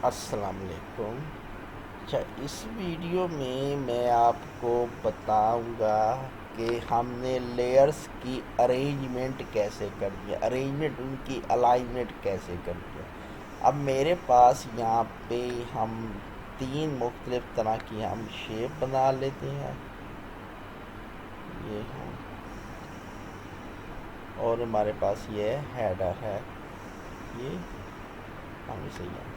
अस्सलाम वालेकुम। अच्छा, इस वीडियो में मैं आपको बताऊंगा कि हमने लेयर्स की अरेंजमेंट कैसे करनी है, अरेंजमेंट उनकी अलाइनमेंट कैसे करनी है। अब मेरे पास यहाँ पे हम तीन मुख्तलिफ तरह की हम शेप बना लेते हैं। ये हम और हमारे पास ये हेडर है, ये हम इसे यहाँ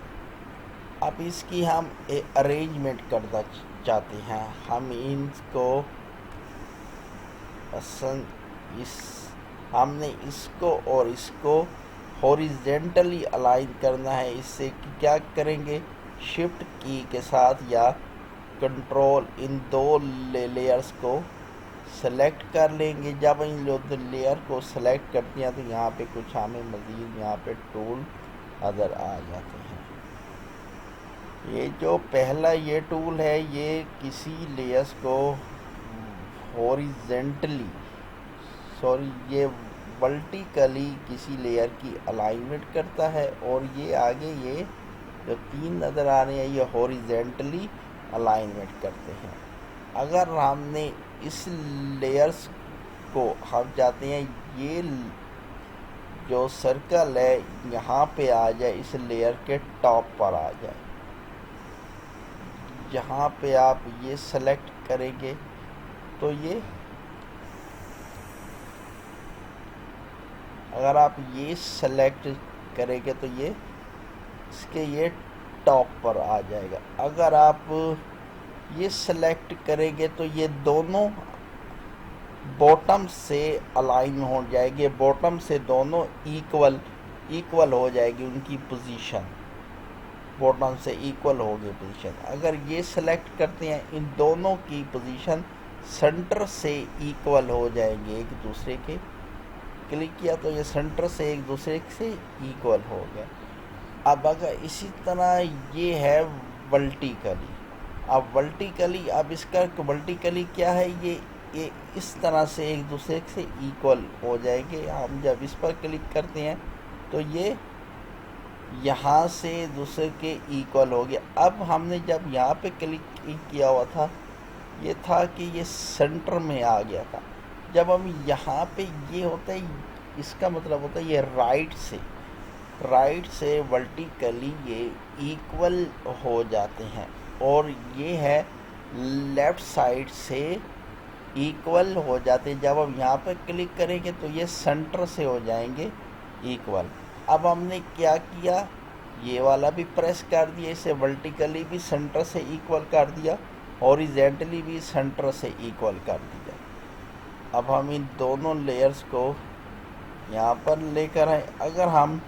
अब इसकी हम अरेंजमेंट करना चाहते हैं। हम इनको पसंद इस हमने इसको और इसको हॉरिजेंटली अलाइन करना है। इससे क्या करेंगे, शिफ्ट की के साथ या कंट्रोल इन दो लेयर्स को सेलेक्ट कर लेंगे। जब इन लेयर को सेलेक्ट करते हैं तो यहाँ पे कुछ हमें मज़ीद यहाँ पे टूल नज़र आ जाते हैं। ये जो पहला ये टूल है, ये किसी लेयर्स को हॉरिजेंटली ये वर्टिकली किसी लेयर की अलाइनमेंट करता है। और ये आगे ये जो तीन नज़र आ रहे हैं ये हॉरिजेंटली अलाइनमेंट करते हैं। अगर हमने इस लेयर्स को हम चाहते हैं ये जो सर्कल है यहाँ पे आ जाए, इस लेयर के टॉप पर आ जाए। जहाँ पे आप ये सेलेक्ट करेंगे तो ये अगर आप ये सेलेक्ट करेंगे तो ये इसके ये टॉप पर आ जाएगा। अगर आप ये सेलेक्ट करेंगे तो ये दोनों बॉटम से अलाइन हो जाएंगे, बॉटम से दोनों इक्वल हो जाएगी उनकी पोजीशन, बॉटम से इक्वल हो गई पोजीशन। अगर ये सेलेक्ट करते हैं इन दोनों की पोजीशन सेंटर से इक्वल हो जाएंगे एक दूसरे के। क्लिक किया तो ये सेंटर से एक दूसरे से इक्वल हो गया। अब अगर इसी तरह ये है वर्टिकली, अब वर्टिकली अब इसका वर्टिकली क्या है, ये इस तरह से एक दूसरे से इक्वल हो जाएंगे। हम जब इस पर क्लिक करते हैं तो ये यहाँ से दूसरे के इक्वल हो गया। अब हमने जब यहाँ पे क्लिक किया हुआ था ये था कि ये सेंटर में आ गया था। जब हम यहाँ पे ये होता है, इसका मतलब होता है ये राइट से वर्टिकली ये इक्वल हो जाते हैं। और ये है लेफ़्ट साइड से इक्वल हो जाते हैं। जब हम यहाँ पे क्लिक करेंगे तो ये सेंटर से हो जाएंगे इक्वल। अब हमने क्या किया, ये वाला भी प्रेस कर दिया, इसे वर्टिकली भी सेंटर से इक्वल कर दिया, हॉरिजेंटली भी सेंटर से इक्वल कर दिया। अब हम इन दोनों लेयर्स को यहाँ पर लेकर आए। अगर हम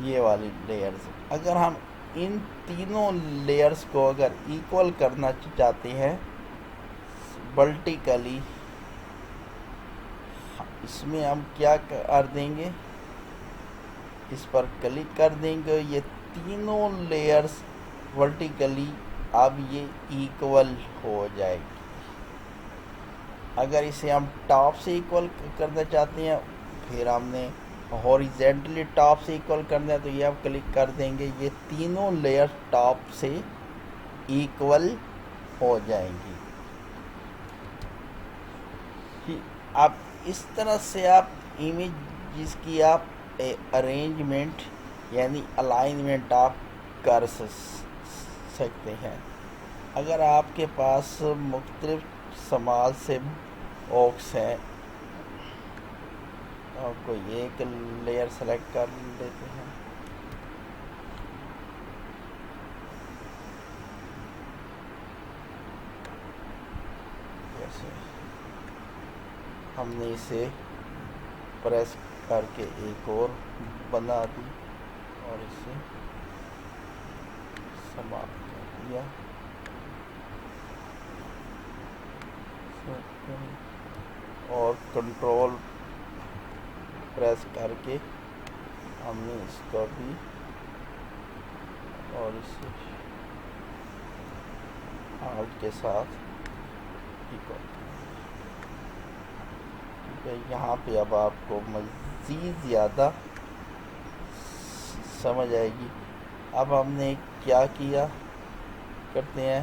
ये वाली लेयर्स, अगर हम इन तीनों लेयर्स को अगर इक्वल करना चाहते हैं वर्टिकली, इसमें हम क्या कर देंगे, इस पर क्लिक कर देंगे, ये तीनों लेयर्स वर्टिकली अब ये इक्वल हो जाएगी। अगर इसे हम टॉप से इक्वल करना चाहते हैं, फिर हमने हॉरिजेंटली टॉप से इक्वल करना है तो ये आप क्लिक कर देंगे, ये तीनों लेयर टॉप से इक्वल हो जाएंगी। अब इस तरह से आप इमेज जिसकी आप अरेंजमेंट यानी अलाइनमेंट आप कर सकते हैं। अगर आपके पास मुख्तलिफ समाज से बॉक्स है, आपको एक लेयर सेलेक्ट कर लेते हैं। जैसे हमने इसे प्रेस करके एक और बना दी और इसे समाप्त कर दिया। और कंट्रोल प्रेस करके हमने इसका भी और इसे आर्ट के साथ इक्वल। ठीक है, यहाँ पे अब आपको मज़ीद ज़्यादा समझ आएगी। अब हमने क्या किया, करते हैं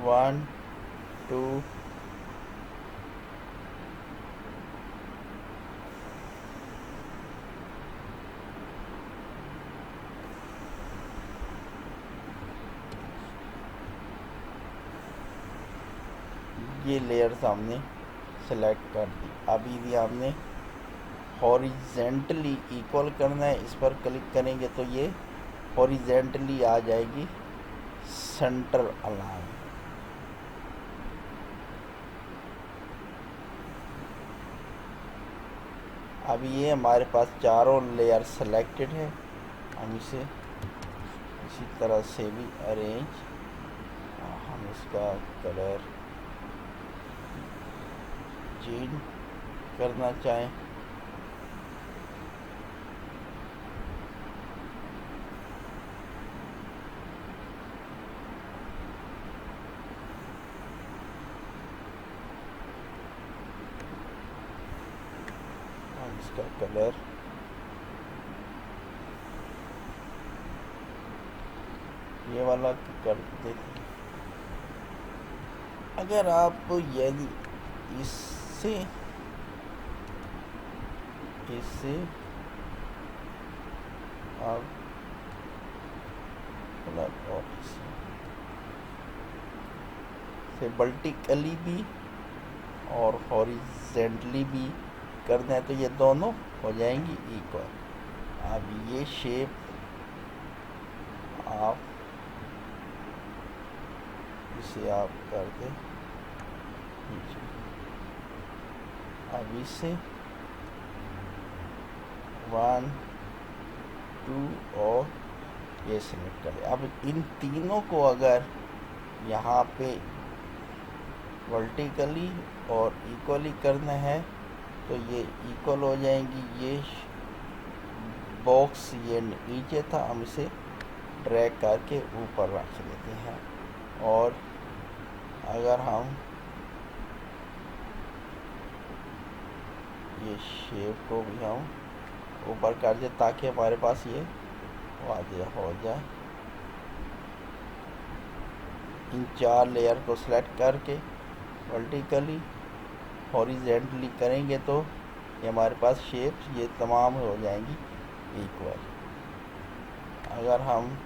1 2 ये लेयर्स हमने सेलेक्ट कर दी। अभी भी हमने हॉरिजेंटली इक्वल करना है, इस पर क्लिक करेंगे तो ये हॉरिजेंटली आ जाएगी सेंटर अलाइन। अभी ये हमारे पास चारों लेयर सेलेक्टेड है। हम इसे इसी तरह से भी अरेंज, हम इसका कलर चेंज करना चाहें इसका कलर ये वाला कर देते हैं। अगर आप यदि इससे आप कलर और से वर्टिकली भी और हॉरिजेंटली भी करना है तो ये दोनों हो जाएंगी इक्वल। अब ये शेप आप इसे आप कर दें, अब इसे 1 2 और ये सिलेक्ट करें। अब इन तीनों को अगर यहाँ पे वर्टिकली और इक्वली करना है तो ये इक्वल हो जाएंगी। ये बॉक्स ये नीचे था, हम इसे ड्रैग करके ऊपर रख लेते हैं। और अगर हम ये शेप को भी हम ऊपर कर दें ताकि हमारे पास ये वाज़ेह हो जाए। इन 4 लेयर को सिलेक्ट करके वर्टिकली हॉरिजेंटली करेंगे तो ये हमारे पास शेप्स ये तमाम हो जाएंगी इक्वल। अगर हम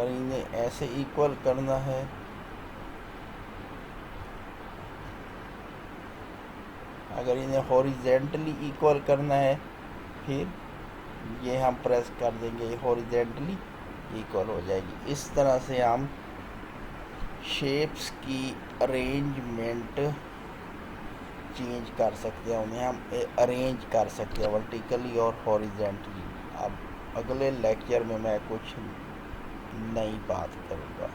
इन्हें ऐसे इक्वल करना है, अगर इन्हें हॉरिजेंटली इक्वल करना है फिर ये हम प्रेस कर देंगे, ये हॉरिजेंटली इक्वल हो जाएगी। इस तरह से हम शेप्स की अरेंजमेंट चेंज कर सकते हैं, उन्हें हम अरेंज कर सकते हैं वर्टिकली और हॉरिजेंटली। अब अगले लेक्चर में मैं कुछ नई बात करूँगा।